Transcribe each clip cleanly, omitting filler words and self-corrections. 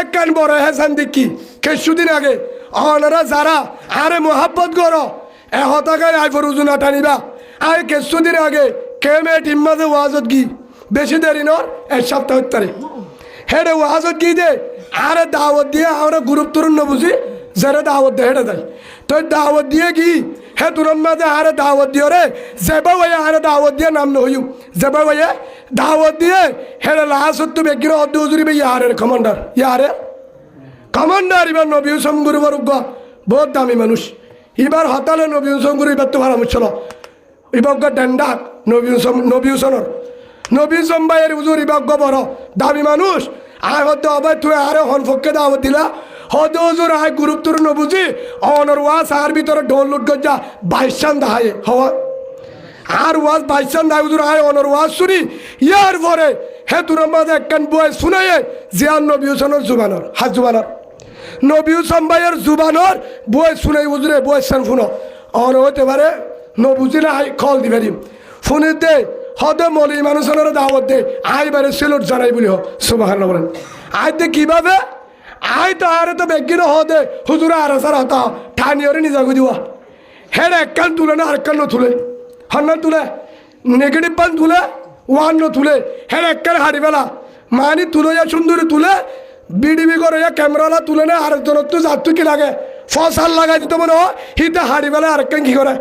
কান বড় হেসান দেখি কিছুদিন আগে অনারা যারা আরে মোহাব্বত করো এ হতাকায় আই ফরুজুনা টানিবা আয় কিছুদিন আগে কেমে টিম্মাতে ওয়াজত গি বেশি দেরি নর এক সপ্তাহ তারে হেডে ওয়াজত গি দে আরে দাওয়াত দিয়ে আমরা গ্রুপ তরুণ বুঝি যারা দাওয়াত দে হেডে দেয় তো দাওয়াত দিয়ে কি হে তুরন মাঝে আরে দাওয়াত দিও রে যেবা ভাইয়া আরে দাওয়াত দিয়ে নাম নহইউ যেবা ভাইয়া দাওয়াত দিয়ে হেডে লাস্ট তো বেগির অদ্দ হুজুরি ভাই ইয়ারের কমান্ডার ইয়ারের কমান্ডার এবার নবী হুসম গুরু বরুগ বহুত দামি মানুষ এবার হতালে নবী হুসম গুরু এবার তো ভালো মুছল এবার ডেন্ডা নবী হুসনর নবী হুসম ভাইয়ের হুজুর এবার বড় দামি মানুষ আয় হতে হবে তুই আরে হন ফককে দাওয়াত দিলা হতে হুজুর আয় গ্রুপ তোর নবুঝি অনর ওয়াজ আর ভিতরে ঢোল লুট গজ্জা বাইশান দাহায় হওয়া আর ওয়াজ বাইশান দাহায় হুজুর আয় অনর ওয়াজ শুনি ইয়ার পরে হে তোর মাঝে একখান বই শুনাইয়ে জিয়ান নবী হুসনের জুবানর হাত জুবানর নবী হুসম ভাইয়ের জুবানর বই শুনাই হুজুরে বই সান শুনো অন হতে পারে নবুঝিলে আই কল দিবে দিম ফোনে দে হদে মলি মানুষের দাওয়াত দে আই বারে সেলুট জানাই বলি সুবহানাল্লাহ বলেন আই দে কিভাবে আই তো আরে তো বেগিনো হদে হুজুরে আর সার হতা ঠানিয়রে নিজাগু দিওয়া হেড একখান তুলে না আরেকখান তুলে হন্না তুলে নেগেটিভ পান তুলে ওয়ান তুলে হেড একখান হারি বেলা মানি তুলে যা সুন্দরী তুলে বিডিবি করে ক্যামেরালা তুলে না আরেকজনের তো যাত্তু কি লাগে ফসাল লাগাই দিতে মনে হয় হিতে হারি বেলা আরেকখান কি করে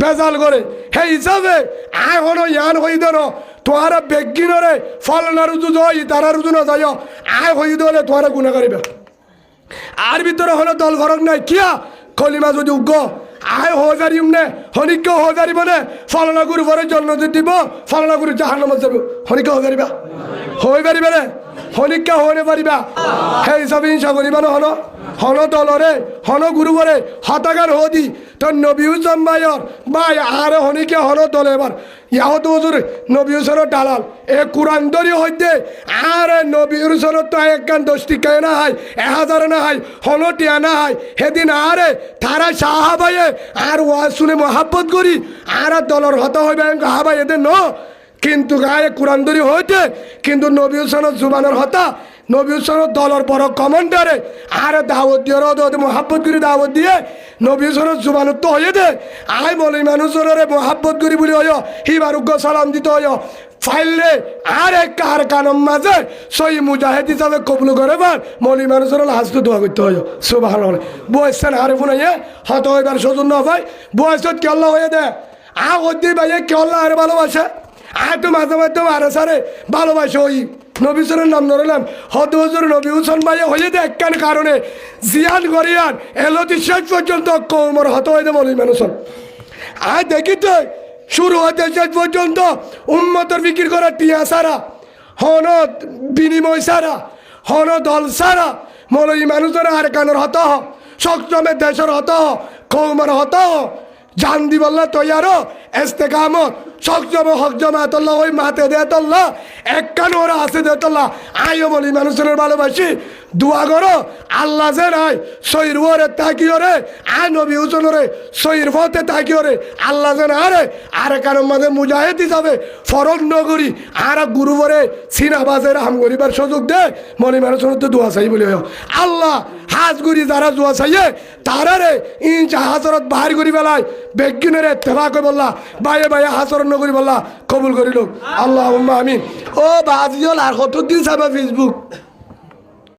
বেজাল করে হে হিসাবে আয় হনো ইয়ান হই দেন তোহারা বেগিনরে ফল না রুজু যাই তারা রুজু না যাই আয় হই দলে তোহারা গুণা করিবে আর ভিতরে হলো দল ঘরক নাই কিয়া কলিমা যদি উগ্র আয় হয়ে যারিম নে হনিক্য হয়ে যারিব নে ফলনা গুরু ভরে জন্ম দিব ফলনা গুরু জাহান্নামে যাব হনিক্য হয়ে যারিবা হয়ে পারিবে নে হনিক্য হয়ে পারিবা সেই হিসাবে হিংসা করিবা না হনো হন দলরে হন গুরুবরে হতাগার হদি তোর নবী হুসম ভাইয়র ভাই আর হনিকে হন দলে এবার ইয়াহত হুজুর নবী হুসেনের দালাল এ কোরআন দরি হইতে আর নবী হুসেনের তো একখান 10 টিকায় না হয় 1000 না হয় হন টিয়া না হয় সেদিন আরে তারা সাহাবায়ে আর ওয়াজ শুনে মহাব্বত করি আর দলর হতা হইবে হাবাই এদের ন কিন্তু গায়ে কোরআন দরি হইতে কিন্তু নবী হুসেনের জুবানের হতা নবী হুসেনের দলের বড় কমান্ডারে আর দাওয়াত দিয়ে মহাব্বত করে দাওয়াত দিয়ে নবী হুসেনের জুবানত তো হয়ে দে আই বলি মানুষের মহাব্বত করি বলি হয় হিবারুগ্য সালাম দিতে হয় ফাইলে আর এক কার কানম মাঝে সই মুজাহিদ হিসাবে কবুল করে বার মলি মানুষের হাসতে দোয়া করতে হয় সুবহানাল্লাহ বয়সেন হারে ফুনাইয়ে হত হইবার সজন না ভাই বয়সত কে আল্লাহ হয়ে দে আ ওদি ভাইয়ে কে আল্লাহ আর ভালোবাসে আয় তো মাঝে মাঝে আরে সারে ভালোবাসে ওই নবী হুসেনের নাম ধরলাম হদ হুজুর নবী হুসেন ভাইয়ে হয়ে দে একখান কারণে জিয়ান করিয়ান এলতি শেষ পর্যন্ত কৌমর হত হয়ে দে মলি মানুষ আয় দেখি তো শুরু হতে শেষ পর্যন্ত উম্মতের বিক্রি করা টিয়া সারা হন বিনিময় সারা হন দল সারা মলি মানুষের আর কানের হত সক্ষমের দেশের হত কৌমর হত জান দিবল্লা তৈয়ারো ইস্তেকামত সক্ষম হক জমাতল্লাহ ওই মাতে দেতল্লাহ একখান ওরা আছে দেতল্লাহ আয়ো বলি মানুষের ভালোবাসি দোয়া করো আল্লাহ যে নাই সইর ওরে তাকিও রে আয় নবী হুসেনরে সইর ফতে তাকিও রে আল্লাহ যে না রে আর কারণ মাঝে মুজাহিদ হিসাবে ফরক নগরী আর গুরুবরে সিনাবাজের হাম করিবার সুযোগ দে মলি মানুষের তো দোয়া চাই বলি আল্লাহ হাজগুড়ি যারা দোয়া চাইয়ে তারা রে ইঞ্চা হাজরত বাহার করি বেলায় বেগিনের তেবা কই বললা বাইয়ে বাইয়ে হাজরত নগরী বললা কবুল করিল আল্লাহ আমিন ও বাজিল আর কতদিন চাবা ফেসবুক